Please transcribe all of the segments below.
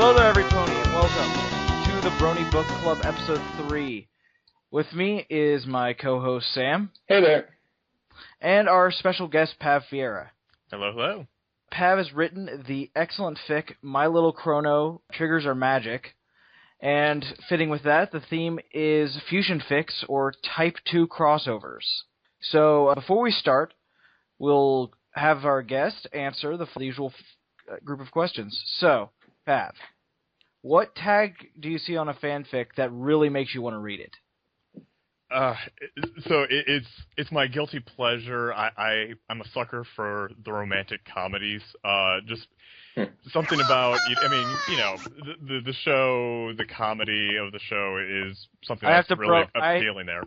Hello there, every pony, and welcome to the Brony Bookclub, episode 3. With me is my co-host, Sam. Hey there. And our special guest, Pav Vieira. Hello, hello. Pav has written the excellent fic, My Little Chrono, Triggers Are Magic. And fitting with that, the theme is fusion fics, or Type 2 crossovers. So, before we start, we'll have our guest answer the usual group of questions. So, Pav, what tag do you see on a fanfic that really makes you want to read it? So it's my guilty pleasure. I'm a sucker for the romantic comedies. Just something about, I mean, you know, the show, the comedy of the show is something that's really appealing there.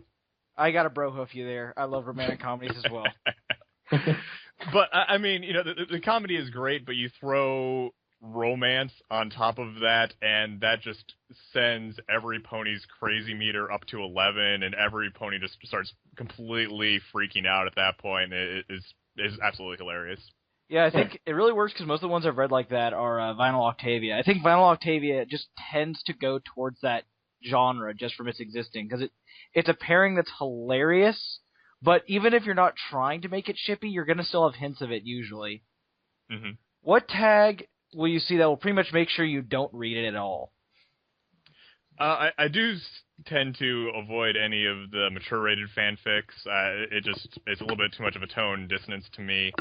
I got to bro hoof you there. I love romantic comedies as well. But I mean, you know, the comedy is great, but you throw romance on top of that, and that just sends every pony's crazy meter up to 11, and every pony just starts completely freaking out at that point. It is absolutely hilarious. Yeah, I think it really works because most of the ones I've read like that are Vinyl Octavia. I think Vinyl Octavia just tends to go towards that genre just from its existing, because it's a pairing that's hilarious, but even if you're not trying to make it shippy, you're going to still have hints of it usually. Mm-hmm. What tag will you see that will pretty much make sure you don't read it at all? I do tend to avoid any of the mature-rated fanfics. It's a little bit too much of a tone dissonance to me.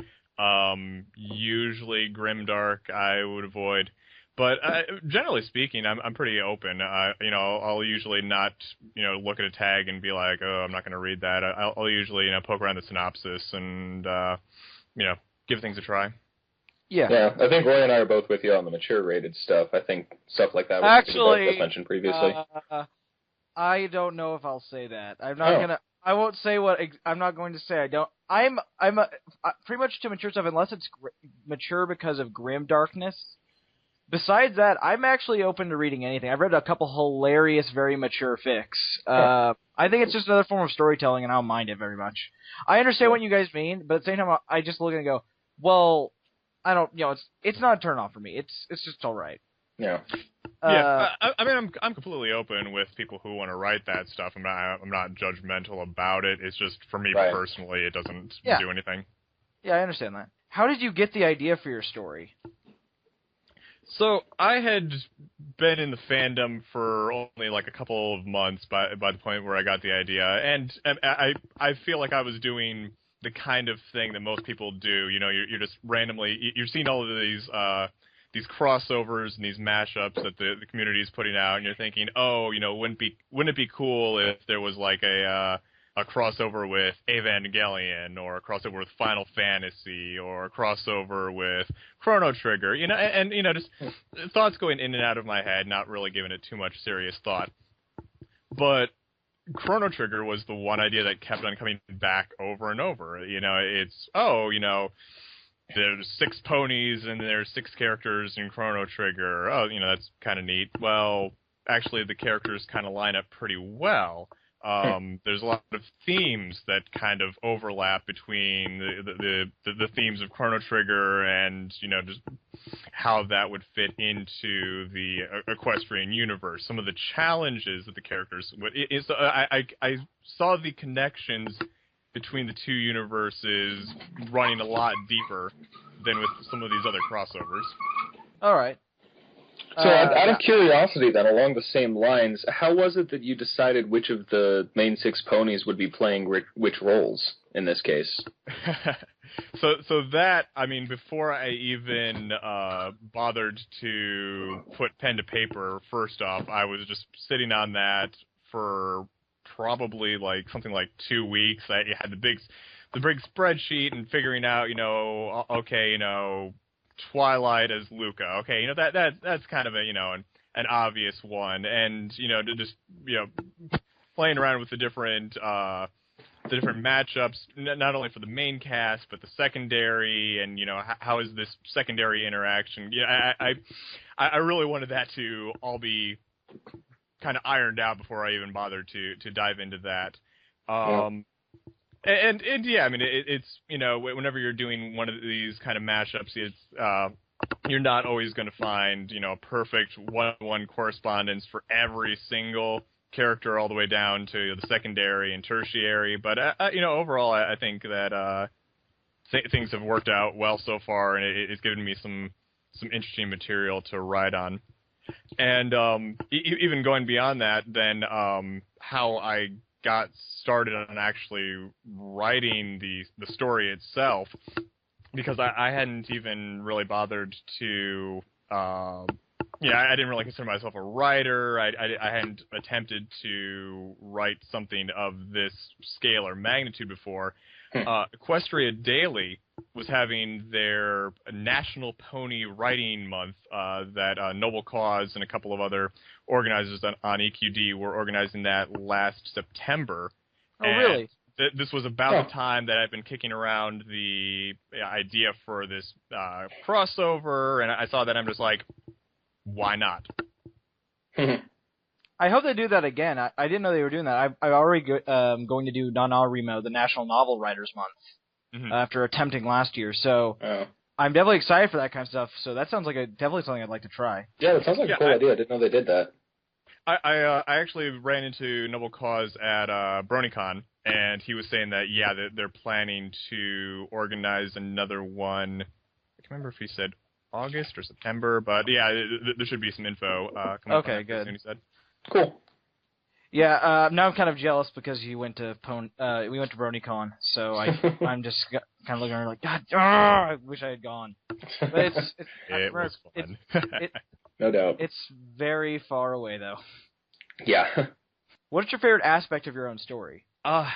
Usually grimdark I would avoid, but generally speaking, I'm pretty open. You know, I'll usually not, you know, look at a tag and be like, oh, I'm not going to read that. I'll usually, you know, poke around the synopsis and you know, give things a try. Yeah, I think Roy and I are both with you on the mature-rated stuff. I think stuff like that was mentioned previously. I don't know if I'll say that. I'm not gonna. I won't say what. I'm not going to say. I don't. I'm pretty much to mature stuff unless it's mature because of grim darkness. Besides that, I'm actually open to reading anything. I've read a couple hilarious, very mature fics. I think it's just another form of storytelling, and I don't mind it very much. I understand what you guys mean, but at the same time, I just look and go, well, I don't, you know, it's not a turn off for me. It's just all right. Yeah. Yeah. I mean, I'm completely open with people who want to write that stuff. I'm not judgmental about it. It's just for me personally, it doesn't do anything. Yeah, I understand that. How did you get the idea for your story? So I had been in the fandom for only like a couple of months by the point where I got the idea, and I feel like I was doing the kind of thing that most people do. You know, you're just randomly, you're seeing all of these crossovers and these mashups that the community is putting out, and you're thinking, oh, you know, wouldn't it be cool if there was like a crossover with Evangelion, or a crossover with Final Fantasy, or a crossover with Chrono Trigger, you know, and you know, just thoughts going in and out of my head, not really giving it too much serious thought. But Chrono Trigger was the one idea that kept on coming back over and over. You know, it's, oh, you know, there's 6 ponies and there's 6 characters in Chrono Trigger. Oh, you know, that's kind of neat. Well, actually, the characters kind of line up pretty well. There's a lot of themes that kind of overlap between the themes of Chrono Trigger and, you know, just how that would fit into the equestrian universe. Some of the challenges that the characters would... I saw the connections between the two universes running a lot deeper than with some of these other crossovers. All right. So out of curiosity then, along the same lines, how was it that you decided which of the main 6 ponies would be playing which roles in this case? So that, I mean, before I even bothered to put pen to paper, first off, I was just sitting on that for probably like something like 2 weeks. I had the big spreadsheet and figuring out, you know, okay, you know, Twilight as Luca. Okay, you know, that's kind of a, you know, an obvious one, and you know, to just, you know, playing around with the different matchups, not only for the main cast but the secondary, and you know, how is this secondary interaction? Yeah, I really wanted that to all be kind of ironed out before I even bothered to dive into that. And yeah, I mean, it's, you know, whenever you're doing one of these kind of mashups, it's you're not always going to find, perfect one-to-one correspondence for every single character all the way down to the secondary and tertiary. But, overall, I think that things have worked out well so far, and it's given me some interesting material to write on. And even going beyond that, then how I got started on actually writing the story itself, because I hadn't even really bothered to, I didn't really consider myself a writer. I hadn't attempted to write something of this scale or magnitude before. Equestria Daily was having their National Pony Writing Month that Noble Cause and a couple of other organizers on EQD were organizing that last September. Oh, really? This was about the time that I've been kicking around the idea for this crossover, and I saw that. I'm just like, why not? I hope they do that again. I didn't know they were doing that. I'm already going to do NaNoWriMo, the National Novel Writers Month, after attempting last year. So I'm definitely excited for that kind of stuff. So that sounds like definitely something I'd like to try. Yeah, that sounds like a cool idea. I didn't know they did that. I actually ran into Noble Cause at BronyCon, and he was saying that, they're planning to organize another one. I can't remember if he said August or September, but there should be some info coming up. Okay, good. He said. Cool. Yeah, now I'm kind of jealous because we went to BronyCon, so I'm just kind of looking around like, God, I wish I had gone. But it was fun. No doubt. It's very far away, though. Yeah. What's your favorite aspect of your own story? I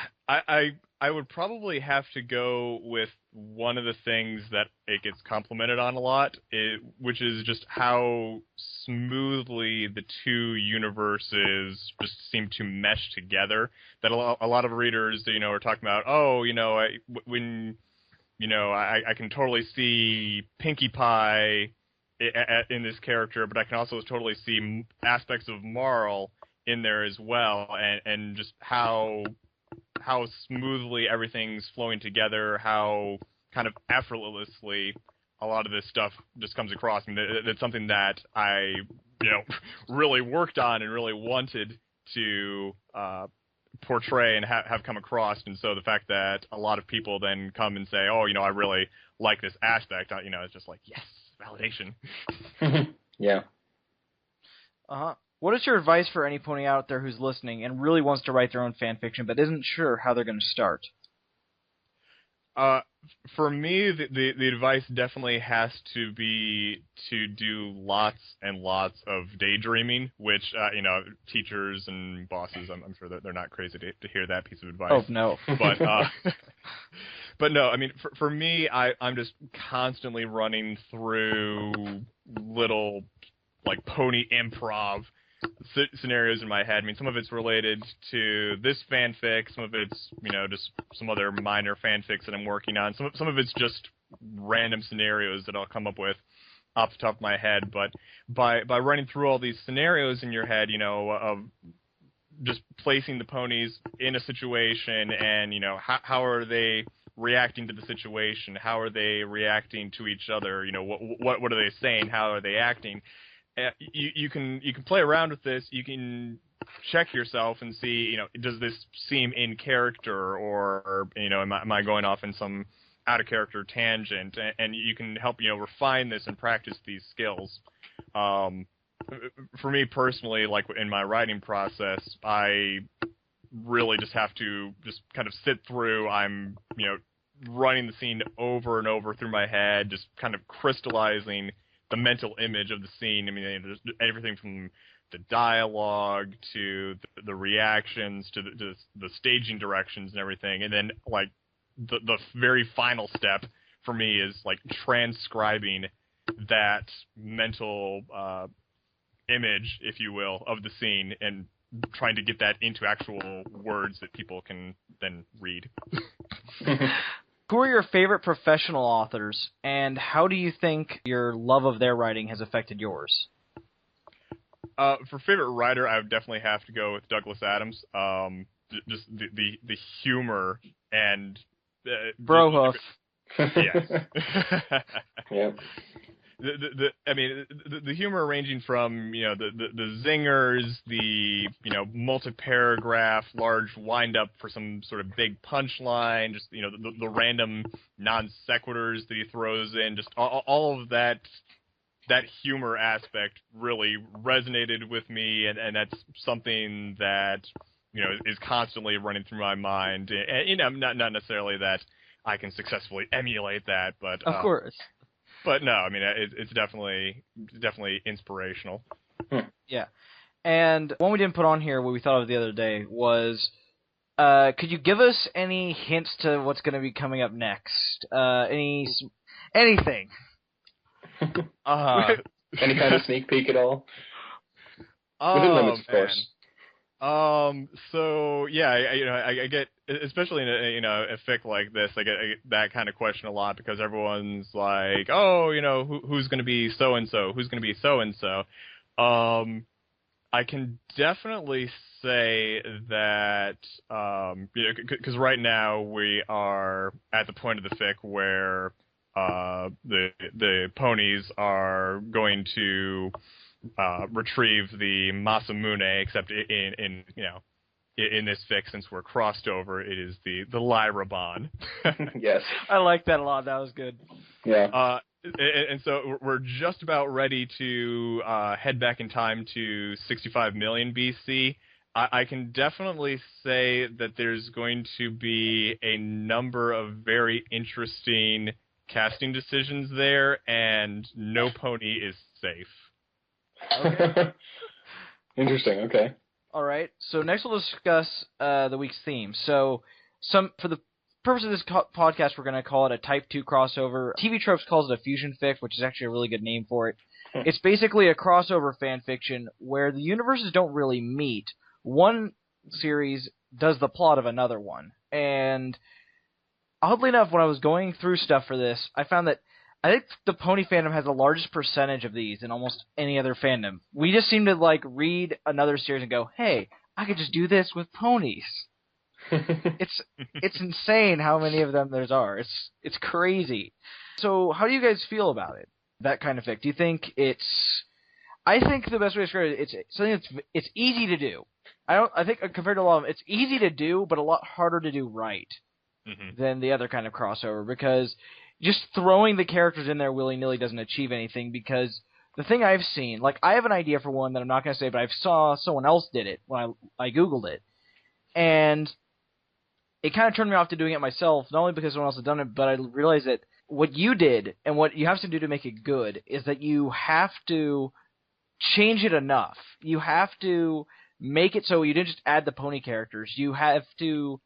would probably have to go with one of the things that it gets complimented on a lot, which is just how smoothly the two universes just seem to mesh together. That a lot of readers, are talking about, I can totally see Pinkie Pie in this character, but I can also totally see aspects of Marl in there as well, and just how smoothly everything's flowing together, how kind of effortlessly a lot of this stuff just comes across. I mean, that's something that I, really worked on and really wanted to portray and have come across. And so the fact that a lot of people then come and say, oh, I really like this aspect, it's just like, yes, validation. Yeah. Uh-huh. What is your advice for any pony out there who's listening and really wants to write their own fan fiction but isn't sure how they're going to start? For me, the advice definitely has to be to do lots and lots of daydreaming, which, teachers and bosses, I'm sure that they're not crazy to hear that piece of advice. Oh, no. But no, I mean, for me, I'm just constantly running through little, like, pony improv scenarios in my head. I mean, some of it's related to this fanfic, some of it's, just some other minor fanfics that I'm working on. Some of it's just random scenarios that I'll come up with off the top of my head. But by running through all these scenarios in your head, of just placing the ponies in a situation and, how are they reacting to the situation? How are they reacting to each other? What are they saying? How are they acting? You can play around with this. You can check yourself and see, does this seem in character, or am I going off in some out of character tangent? And you can help refine this and practice these skills. For me personally, like in my writing process, I really just have to just kind of sit through. I'm running the scene over and over through my head, just kind of crystallizing the mental image of the scene. I mean, there's everything from the dialogue to the reactions to the staging directions and everything. And then, like, the very final step for me is, like, transcribing that mental image, if you will, of the scene and trying to get that into actual words that people can then read. Who are your favorite professional authors, and how do you think your love of their writing has affected yours? For favorite writer, I would definitely have to go with Douglas Adams. Just the humor and Brohoof. Yes. Yeah. the humor ranging from the zingers, the multi-paragraph large wind-up for some sort of big punchline, just the random non sequiturs that he throws in, just all of that humor aspect really resonated with me, and that's something that is constantly running through my mind, and not necessarily that I can successfully emulate that, but of course. But no, I mean it's definitely inspirational. Yeah, and one we didn't put on here, what we thought of the other day was, could you give us any hints to what's going to be coming up next? Anything? Any kind of sneak peek at all? Within limits, of course. So yeah, I get, especially in a fic like this, I get that kind of question a lot because everyone's like, oh, who's going to be so and so? Who's going to be so and so? I can definitely say that because right now we are at the point of the fic where the ponies are going to retrieve the Masamune, except in this fic, since we're crossed over, it is the Lyraban. Yes, I like that a lot. That was good. Yeah. And so we're just about ready to head back in time to 65 million BC. I can definitely say that there's going to be a number of very interesting casting decisions there, and no pony is safe. Okay. Interesting. Okay. All right. So next we'll discuss the week's theme. So for the purpose of this podcast, we're going to call it a Type 2 crossover. TV Tropes calls it a fusion fic, which is actually a really good name for it. It's basically a crossover fan fiction where the universes don't really meet. One series does the plot of another one. And oddly enough, when I was going through stuff for this, I found that I think the pony fandom has the largest percentage of these in almost any other fandom. We just seem to read another series and go, hey, I could just do this with ponies. It's insane how many of them there are. It's crazy. So how do you guys feel about it? That kind of fic. Do you think I think the best way to describe it, it's something it's easy to do. I think compared to a lot of them, it's easy to do, but a lot harder to do right than the other kind of crossover, because just throwing the characters in there willy-nilly doesn't achieve anything, because the thing I've seen, I have an idea for one that I'm not going to say, but I saw someone else did it when I Googled it, and it kind of turned me off to doing it myself, not only because someone else had done it, but I realized that what you did and what you have to do to make it good is that you have to change it enough. You have to make it so you didn't just add the pony characters. You have to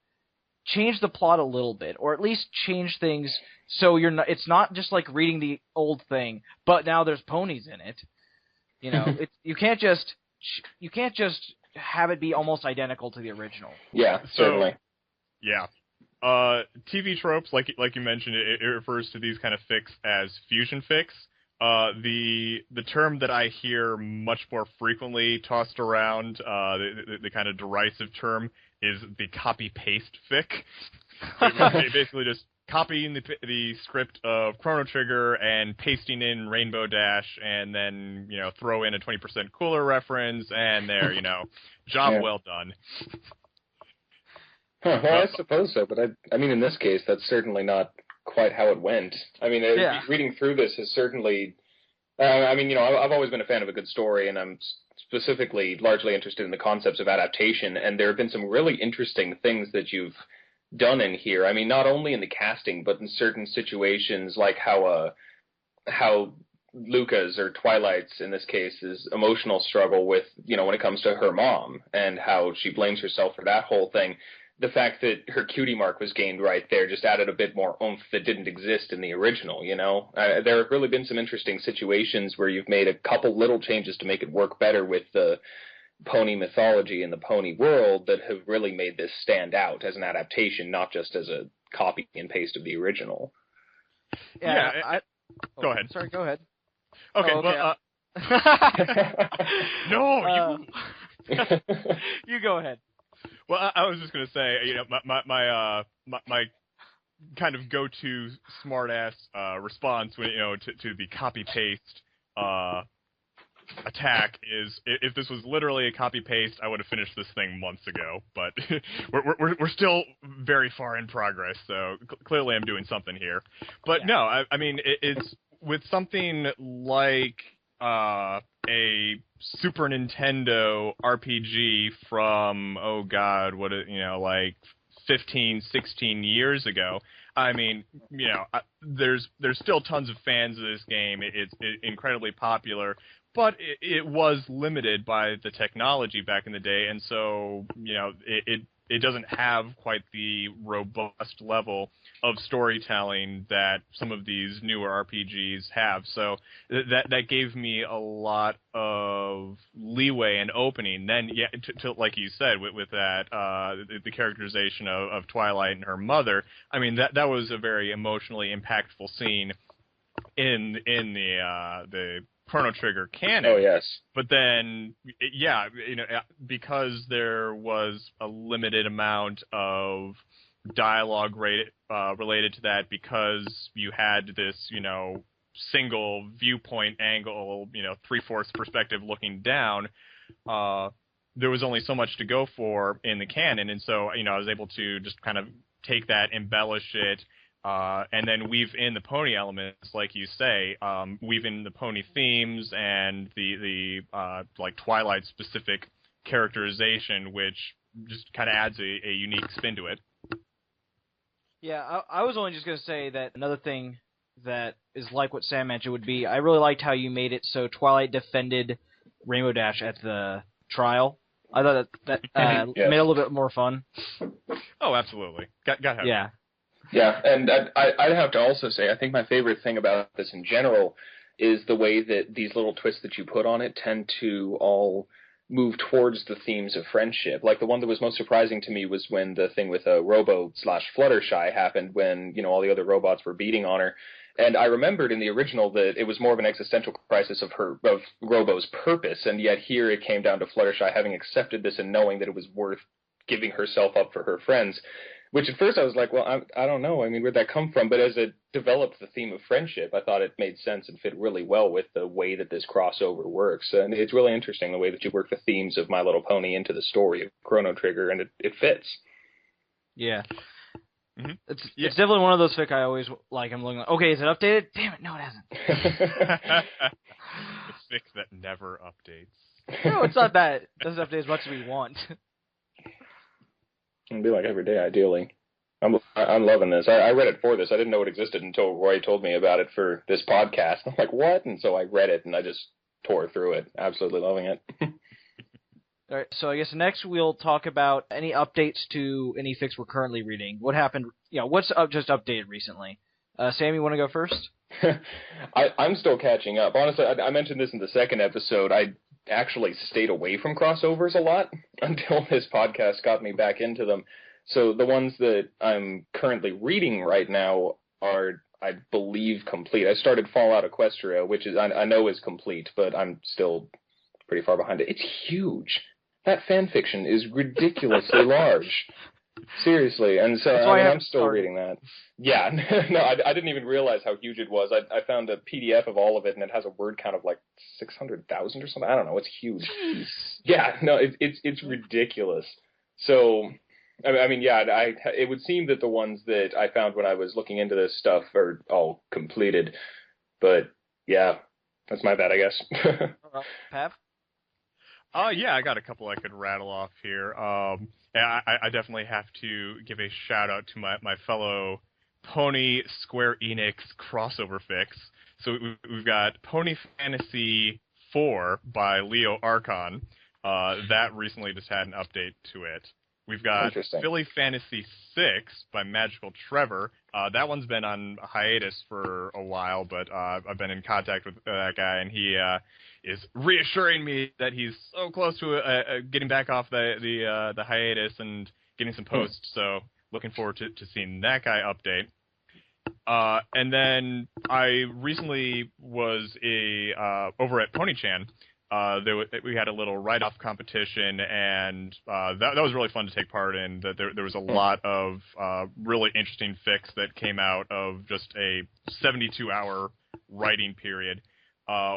change the plot a little bit, or at least change things so it's not just like reading the old thing, but now there's ponies in it. You can't just have it be almost identical to the original. Yeah, certainly. Yeah. TV Tropes, like you mentioned, it refers to these kind of fics as fusion fics. The term that I hear much more frequently tossed around, the kind of derisive term, is the copy-paste fic. Basically just copying the script of Chrono Trigger and pasting in Rainbow Dash, and then, throw in a 20% cooler reference, and there, job well done. Well, I suppose so, but I mean, in this case, that's certainly not quite how it went. I mean, reading through this has certainly... I've always been a fan of a good story, and I'm specifically largely interested in the concepts of adaptation, and there have been some really interesting things that you've done in here. I mean, not only in the casting, but in certain situations, like how Luca's, or Twilight's in this case, is emotional struggle with, when it comes to her mom, and how she blames herself for that whole thing. The fact that her cutie mark was gained right there just added a bit more oomph that didn't exist in the original, There have really been some interesting situations where you've made a couple little changes to make it work better with the pony mythology and the pony world that have really made this stand out as an adaptation, not just as a copy and paste of the original. Yeah. Go ahead. Sorry, go ahead. Okay, well... No, you go ahead. Well, I was just going to say, my kind of go-to smart-ass response when, to the copy-paste attack is, if this was literally a copy-paste, I would have finished this thing months ago. But we're still very far in progress, so clearly I'm doing something here. But no, I mean, it's with something like a Super Nintendo RPG from, like 15, 16 years ago. I mean, there's still tons of fans of this game. It's incredibly popular, but it was limited by the technology back in the day, and so, it doesn't have quite the robust level of storytelling that some of these newer RPGs have. So that gave me a lot of leeway and opening. Then, to like you said, with that the characterization of Twilight and her mother. I mean, that was a very emotionally impactful scene in the Chrono Trigger canon. Oh, yes. But then, because there was a limited amount of dialogue related to that, because you had this, single viewpoint angle, 3/4 perspective looking down, there was only so much to go for in the canon. And so, I was able to just kind of take that, embellish it, and then weave in the pony elements, like you say, weave in the pony themes and the like Twilight specific characterization, which just kind of adds a unique spin to it. Yeah, I was only just going to say that another thing that is like what Sam mentioned would be, I really liked how you made it so Twilight defended Rainbow Dash at the trial. I thought that Yes. made it a little bit more fun. Oh, absolutely. Got to have Yeah, and I'd have to also say, I think my favorite thing about this in general is the way that these little twists that you put on it tend to all move towards the themes of friendship. Like, the one that was most surprising to me was when the thing with Robo/Fluttershy happened, when, all the other robots were beating on her. And I remembered in the original that it was more of an existential crisis of Robo's purpose, and yet here it came down to Fluttershy having accepted this and knowing that it was worth giving herself up for her friends. Which at first I was like, well, I don't know. I mean, where'd that come from? But as it developed the theme of friendship, I thought it made sense and fit really well with the way that this crossover works. And it's really interesting the way that you work the themes of My Little Pony into the story of Chrono Trigger, and it fits. Yeah. Mm-hmm. It's definitely one of those fic I always like. I'm looking like, okay, is it updated? Damn it, no, it hasn't. The fic that never updates. No, it's not that. It doesn't update as much as we want. It'd be like every day, ideally. I'm loving this. I read it for this. I didn't know it existed until Roy told me about it for this podcast. I'm like, what? And so I read it, and I just tore through it. Absolutely loving it. All right, so I guess next we'll talk about any updates to any fics we're currently reading. What happened? What's just updated recently? Sam, you want to go first? I'm still catching up. Honestly, I mentioned this in the second episode. I actually stayed away from crossovers a lot until this podcast got me back into them. So the ones that I'm currently reading right now are, I believe, complete. I started Fallout Equestria, which is I know is complete, but I'm still pretty far behind it. It's huge. That fan fiction is ridiculously large. Seriously, and so I'm still reading that. Yeah, no, I didn't even realize how huge it was. I found a PDF of all of it, and it has a word count of like 600,000 or something. I don't know. It's huge. Jeez. Yeah, no, it's ridiculous. So, I mean, yeah, it would seem that the ones that I found when I was looking into this stuff are all completed. But yeah, that's my bad, I guess. Pav? Yeah, I got a couple I could rattle off here. I definitely have to give a shout out to my fellow Pony Square Enix crossover fics. So we've got Pony Fantasy 4 by Leo Archon. That recently just had an update to it. We've got Philly Fantasy 6 by Magical Trevor. That one's been on hiatus for a while, but I've been in contact with that guy, and he is reassuring me that he's so close to getting back off the hiatus and getting some posts. So looking forward to seeing that guy update. And then I recently was over at PonyChan. we had a little write-off competition, and that was really fun to take part in. That there was a lot of really interesting fics that came out of just a 72-hour writing period.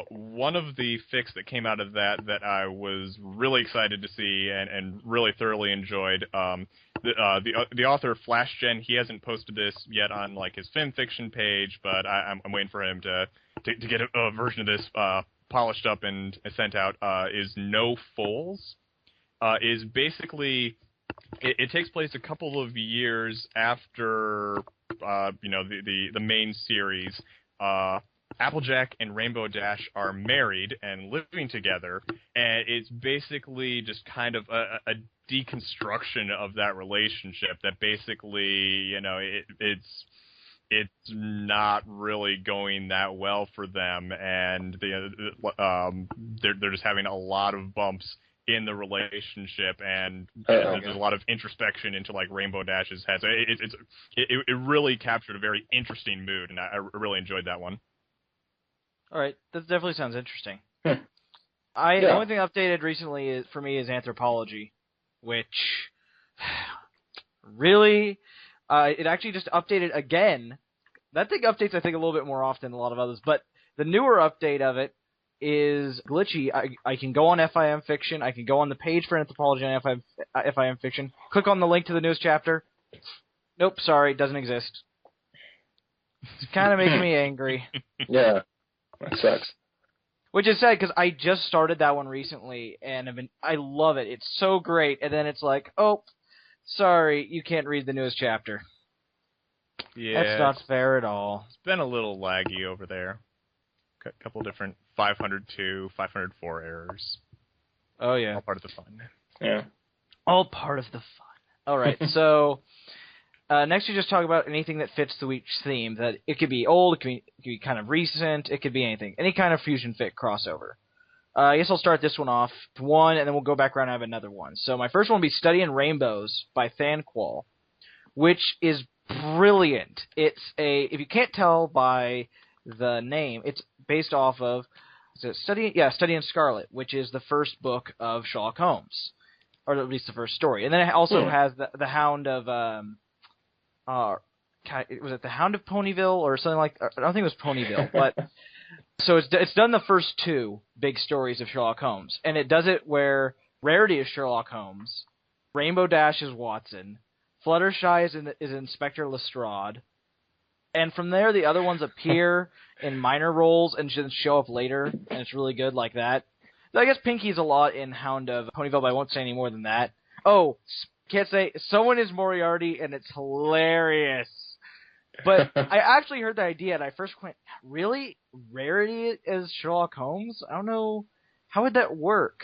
One of the fics that came out of that I was really excited to see and really thoroughly enjoyed. The author FlashGen, he hasn't posted this yet on like his fanfiction page, but I'm waiting for him to get a version of this polished up and sent out. Is No Foals. Is basically it takes place a couple of years after the main series. Applejack and Rainbow Dash are married and living together, and it's basically just kind of a deconstruction of that relationship. That basically, it's not really going that well for them, and they're just having a lot of bumps in the relationship, and there's a lot of introspection into like Rainbow Dash's head. So it really captured a very interesting mood, and I really enjoyed that one. All right, that definitely sounds interesting. The only thing updated recently for me is Anthropology, which really, it actually just updated again. That thing updates, I think, a little bit more often than a lot of others, but the newer update of it is glitchy. I can go on FIM Fiction, I can go on the page for Anthropology on FIM Fiction, click on the link to the newest chapter. Nope, sorry, it doesn't exist. It's kind of making me angry. Yeah. That sucks. Which is sad because I just started that one recently, and I love it. It's so great, and then it's like, oh, sorry, you can't read the newest chapter. Yeah, that's not fair at all. It's been a little laggy over there. A couple different 502, 504 errors. Oh yeah, all part of the fun. Yeah, all part of the fun. All right, so. Next, we just talk about anything that fits the week's theme. That it could be old, it could be kind of recent, it could be anything. Any kind of fusion fic crossover. I guess I'll start this one off with one, and then we'll go back around and have another one. So my first one will be Studying Rainbows by Thanquol, which is brilliant. It's if you can't tell by the name, it's based off of Studying Scarlet, which is the first book of Sherlock Holmes, or at least the first story. And then it also has the Hound of was it the Hound of Ponyville or something like? I don't think it was Ponyville, but so it's done the first two big stories of Sherlock Holmes, and it does it where Rarity is Sherlock Holmes, Rainbow Dash is Watson, Fluttershy is Inspector Lestrade, and from there the other ones appear in minor roles and just show up later, and it's really good like that. So I guess Pinky's a lot in Hound of Ponyville, but I won't say any more than that. Oh. Can't say someone is Moriarty, and it's hilarious. But I actually heard the idea, and I first went, really? Rarity is Sherlock Holmes? I don't know. How would that work?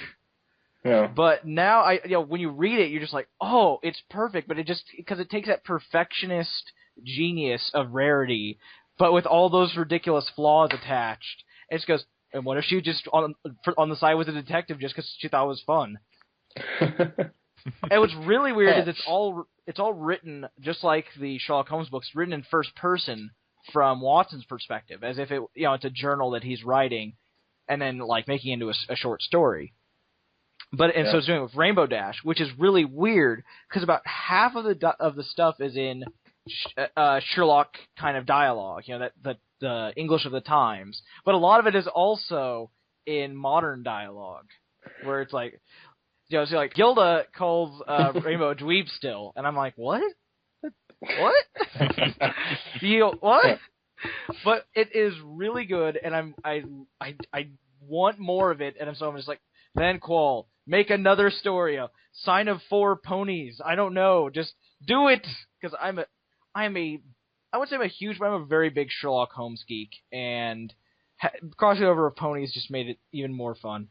Yeah. But now, when you read it, you're just like, oh, it's perfect. But because it takes that perfectionist genius of Rarity, but with all those ridiculous flaws attached. It just goes, and what if she just on the side was a detective just because she thought it was fun? And what's really weird is it's all written just like the Sherlock Holmes books, written in first person from Watson's perspective, as if it's a journal that he's writing, and then like making into a short story. So it's doing it with Rainbow Dash, which is really weird because about half of the stuff is in Sherlock kind of dialogue, the English of the times, but a lot of it is also in modern dialogue, where it's like. So like Gilda calls Rainbow a dweeb still, and I'm like, what? What? What? But it is really good, and I want more of it, and so I'm just like, Thanquol, make another story, a Sign of Four Ponies. I don't know, just do it, because I'm a very big Sherlock Holmes geek, and crossing over of ponies just made it even more fun.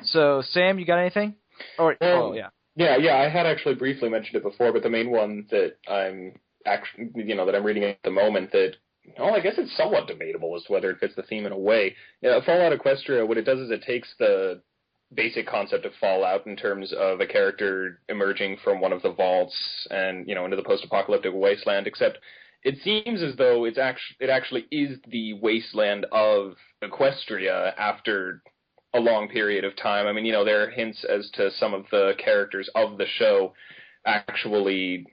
So, Sam, you got anything? Yeah. Yeah, I had actually briefly mentioned it before, but the main one that I'm actually, that I'm reading at the moment that, I guess it's somewhat debatable as to whether it fits the theme in a way. Fallout Equestria, what it does is it takes the basic concept of Fallout in terms of a character emerging from one of the vaults and, into the post-apocalyptic wasteland, except it seems as though it actually is the wasteland of Equestria after a long period of time. I mean, there are hints as to some of the characters of the show actually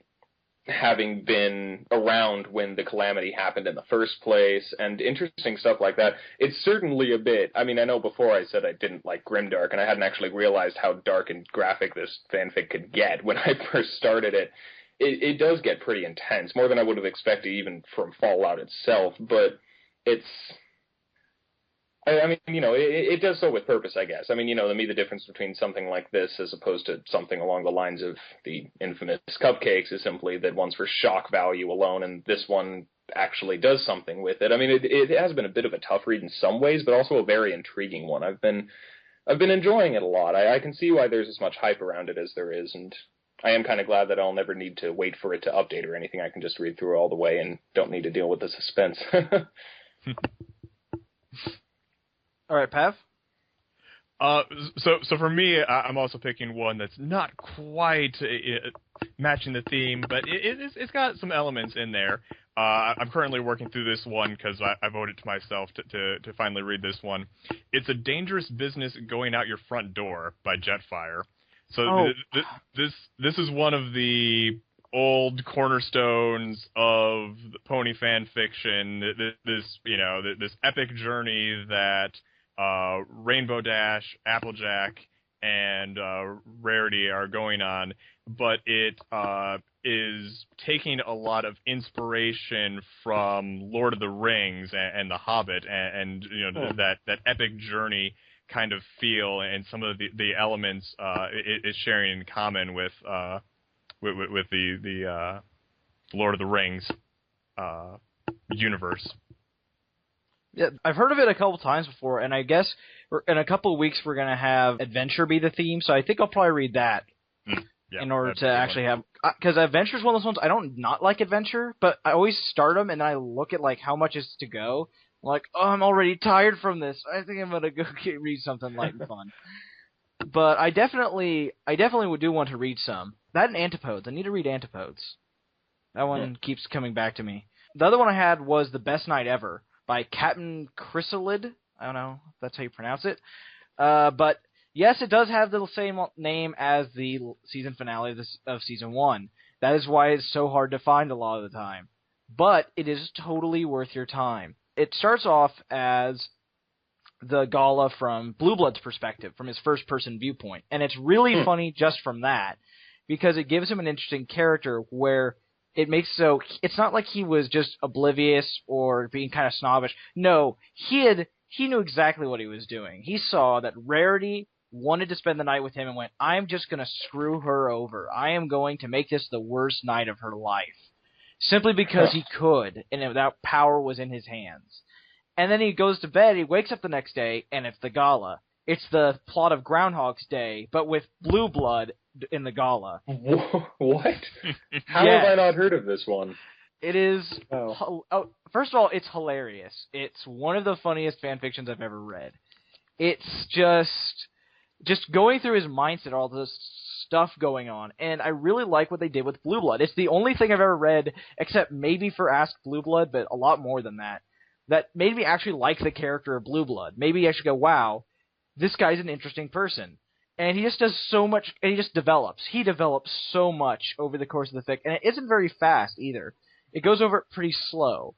having been around when the calamity happened in the first place, and interesting stuff like that. It's certainly a bit, I mean, I know before I said I didn't like grimdark, and I hadn't actually realized how dark and graphic this fanfic could get when I first started it. It does get pretty intense, more than I would have expected even from Fallout itself, but it's... I mean, it does so with purpose, I guess. I mean, to me, the difference between something like this as opposed to something along the lines of the infamous Cupcakes is simply that one's for shock value alone, and this one actually does something with it. I mean, it has been a bit of a tough read in some ways, but also a very intriguing one. I've been enjoying it a lot. I can see why there's as much hype around it as there is, and I am kind of glad that I'll never need to wait for it to update or anything. I can just read through it all the way and don't need to deal with the suspense. All right, Pav? So for me, I'm also picking one that's not quite matching the theme, but it's got some elements in there. I'm currently working through this one because I voted to myself to finally read this one. It's A Dangerous Business Going Out Your Front Door by Jetfire. So this is one of the old cornerstones of the pony fan fiction. This epic journey that Rainbow Dash, Applejack, and Rarity are going on, but it is taking a lot of inspiration from Lord of the Rings and The Hobbit, and that epic journey kind of feel, and some of the elements it is sharing in common with the Lord of the Rings universe. Yeah, I've heard of it a couple times before, and I guess in a couple of weeks we're going to have adventure be the theme, so I think I'll probably read that in order to actually have... Because adventure is one of those ones, I don't not like adventure, but I always start them, and I look at how much is to go. I'm like, oh, I'm already tired from this. I think I'm going to go read something light and fun. But I definitely would do want to read some. That and Antipodes. I need to read Antipodes. That one keeps coming back to me. The other one I had was The Best Night Ever by Captain Chrysalid. I don't know if that's how you pronounce it. But yes, it does have the same name as the season finale of Season 1. That is why it's so hard to find a lot of the time. But it is totally worth your time. It starts off as the Gala from Blue Blood's perspective, from his first-person viewpoint. And it's really funny just from that, because it gives him an interesting character where it makes it's not like he was just oblivious or being kind of snobbish. No, he knew exactly what he was doing. He saw that Rarity wanted to spend the night with him and went, I'm just going to screw her over. I am going to make this the worst night of her life. Simply because he could, and that power was in his hands. And then he goes to bed, he wakes up the next day, and it's the Gala. It's the plot of Groundhog's Day, but with Blue Blood in the Gala. What? How have I not heard of this one? It is... first of all, it's hilarious. It's one of the funniest fan fictions I've ever read. It's just going through his mindset, all this stuff going on, and I really like what they did with Blue Blood. It's the only thing I've ever read, except maybe for Ask Blue Blood, but a lot more than that, that made me actually like the character of Blue Blood. Maybe actually go, wow, this guy's an interesting person. And he just does so much, and he just develops. He develops so much over the course of the fic, and it isn't very fast either. It goes over it pretty slow.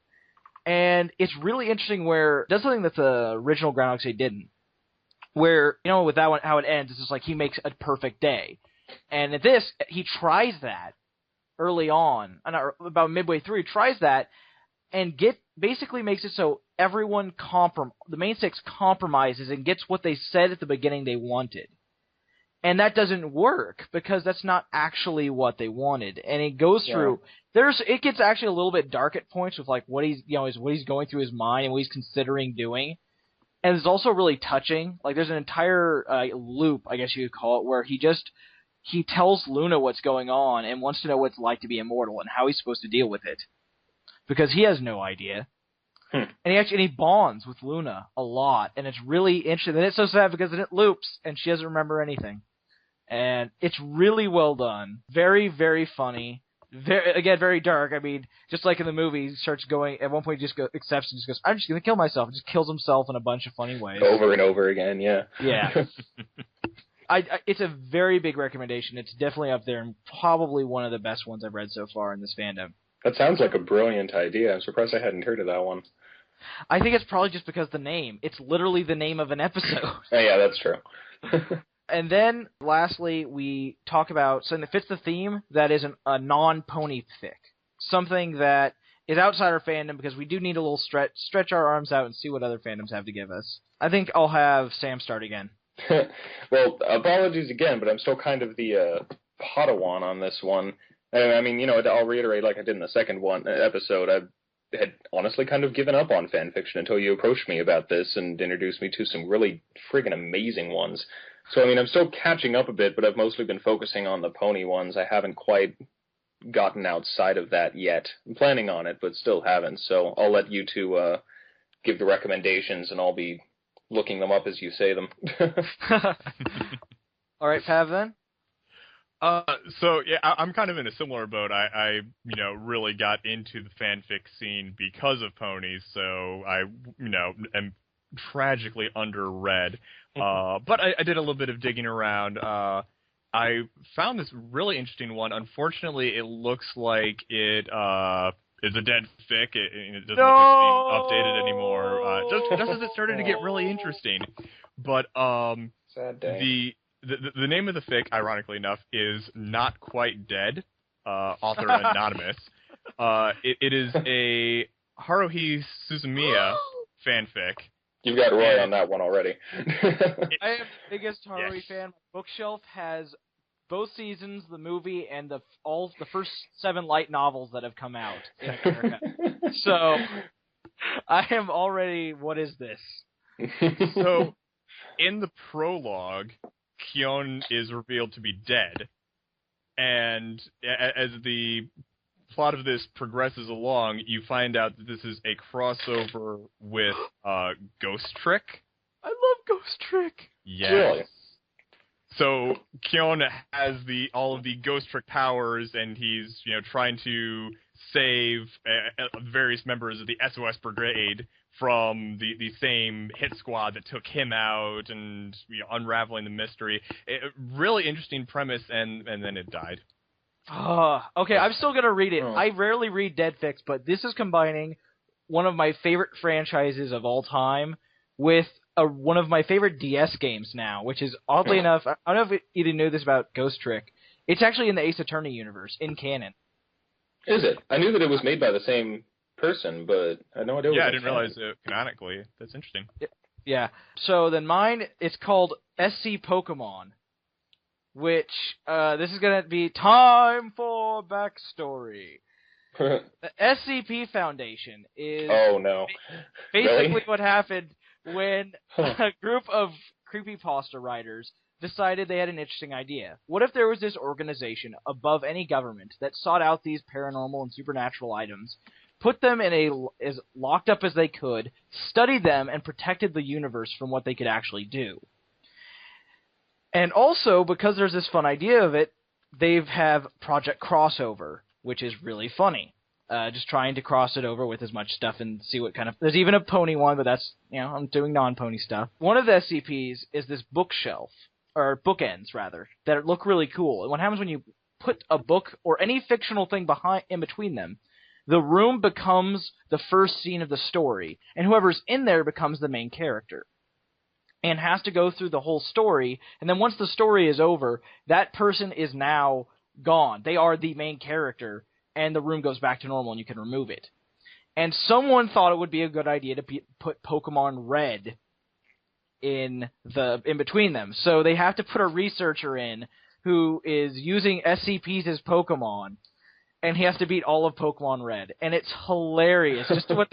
And it's really interesting where it does something that the original Groundhog Day didn't. Where, with that one, how it ends, it's just like he makes a perfect day. And at this, he tries that early on, about midway through, he tries that, and basically makes it so everyone the main six compromises and gets what they said at the beginning they wanted. And that doesn't work, because that's not actually what they wanted. And it goes through, it gets actually a little bit dark at points with what he's, what he's going through his mind and what he's considering doing. And it's also really touching. There's an entire loop, I guess you could call it, where he tells Luna what's going on and wants to know what it's like to be immortal and how he's supposed to deal with it. Because he has no idea. And he bonds with Luna a lot, and it's really interesting. And it's so sad because it loops, and she doesn't remember anything. And it's really well done. Very, very funny. very dark. I mean, just like in the movie, he starts going, at one point he just accepts and just goes, I'm just going to kill myself. And just kills himself in a bunch of funny ways. Over and over again, yeah. Yeah. It's a very big recommendation. It's definitely up there and probably one of the best ones I've read so far in this fandom. That sounds like a brilliant idea. I'm surprised I hadn't heard of that one. I think it's probably just because the name. It's literally the name of an episode. Oh, yeah, that's true. And then, lastly, we talk about something that fits the theme that is a non-pony fic. Something that is outside our fandom because we do need a little stretch our arms out and see what other fandoms have to give us. I think I'll have Sam start again. Well, apologies again, but I'm still kind of the Padawan on this one. I mean, you know, I'll reiterate like I did in the second episode. I had honestly kind of given up on fan fiction until you approached me about this and introduced me to some really friggin' amazing ones. So, I mean, I'm still catching up a bit, but I've mostly been focusing on the pony ones. I haven't quite gotten outside of that yet. I'm planning on it, but still haven't. So I'll let you two give the recommendations, and I'll be looking them up as you say them. All right, Pav, then? So yeah, I'm kind of in a similar boat. I really got into the fanfic scene because of ponies, so I am tragically underread. But I did a little bit of digging around. I found this really interesting one. Unfortunately, it looks like it is a dead fic. It doesn't look like it's being updated anymore. Just as it started to get really interesting. But sad day. The name of the fic, ironically enough, is Not Quite Dead, author anonymous. It is a Haruhi Suzumiya fanfic. You've got Roy on that one already. I am the biggest Haruhi fan. My bookshelf has both seasons, the movie, and the first 7 light novels that have come out in America. So I am already, what is this? So in the prologue, Kyon is revealed to be dead, and as the plot of this progresses along, you find out that this is a crossover with Ghost Trick. I love Ghost Trick. Yes. Really? So Kyon has all of the Ghost Trick powers, and he's trying to save various members of the SOS Brigade from the same hit squad that took him out, and unraveling the mystery. Really interesting premise, and then it died. Okay, I'm still gonna read it. Oh. I rarely read dead fics, but this is combining one of my favorite franchises of all time with one of my favorite DS games now, which is oddly enough, I don't know if you knew this about Ghost Trick. It's actually in the Ace Attorney universe, in canon. Is it? I knew that it was made by the same person, but I had no idea. Yeah, I didn't realize it canonically. That's interesting. Yeah. So then mine, it's called SC Pokemon, which this is gonna be time for backstory. The SCP Foundation is oh no, basically really? what happened when a group of creepypasta writers decided they had an interesting idea. What if there was this organization above any government that sought out these paranormal and supernatural items, put them in as locked up as they could, studied them, and protected the universe from what they could actually do? And also, because there's this fun idea of it, they have Project Crossover, which is really funny. Just trying to cross it over with as much stuff and see what kind of... There's even a pony one, but that's, I'm doing non-pony stuff. One of the SCPs is this bookshelf, or bookends, rather, that look really cool. And what happens when you put a book or any fictional thing in between them, the room becomes the first scene of the story, and whoever's in there becomes the main character. And has to go through the whole story, and then once the story is over, that person is now gone. They are the main character, and the room goes back to normal and you can remove it. And someone thought it would be a good idea to put Pokemon Red in between them. So they have to put a researcher in who is using SCPs as Pokemon, and he has to beat all of Pokemon Red. And it's hilarious. Just what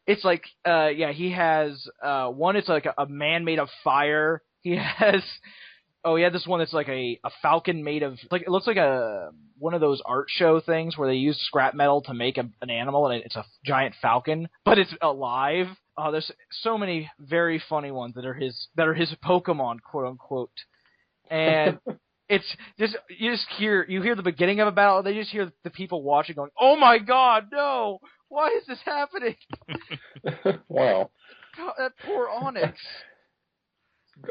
it's like, he has, one, it's like a man made of fire. He has, he had this one that's like a falcon made of, like, it looks like one of those art show things where they use scrap metal to make an animal, and it's a giant falcon, but it's alive. There's so many very funny ones that are his Pokemon, quote unquote. And It's just you hear the beginning of a battle, they just hear the people watching going, "Oh my God, no! Why is this happening?" Wow. God, that poor Onyx.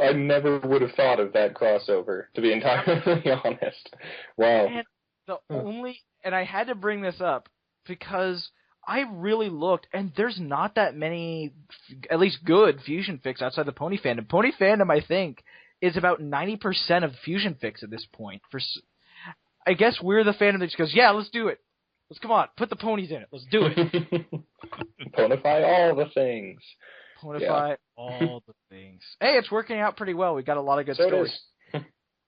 I never would have thought of that crossover, to be entirely honest. Wow. And I had to bring this up because I really looked, and there's not that many, at least good Fusion Fics outside the Pony fandom. Pony fandom, I think, is about 90% of Fusion Fics at this point. I guess we're the fandom that just goes, yeah, let's do it. Let's come on, put the ponies in it. Let's do it. Ponify all the things. Ponify all the things. Hey, it's working out pretty well. We got a lot of good stories.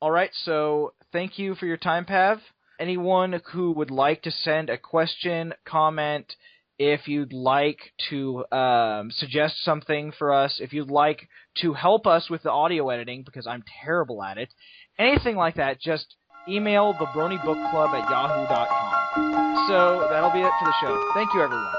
All right, so thank you for your time, Pav. Anyone who would like to send a question, comment, if you'd like to suggest something for us, if you'd like to help us with the audio editing, because I'm terrible at it, anything like that, just email thebronybookclub@yahoo.com. So that'll be it for the show. Thank you, everyone.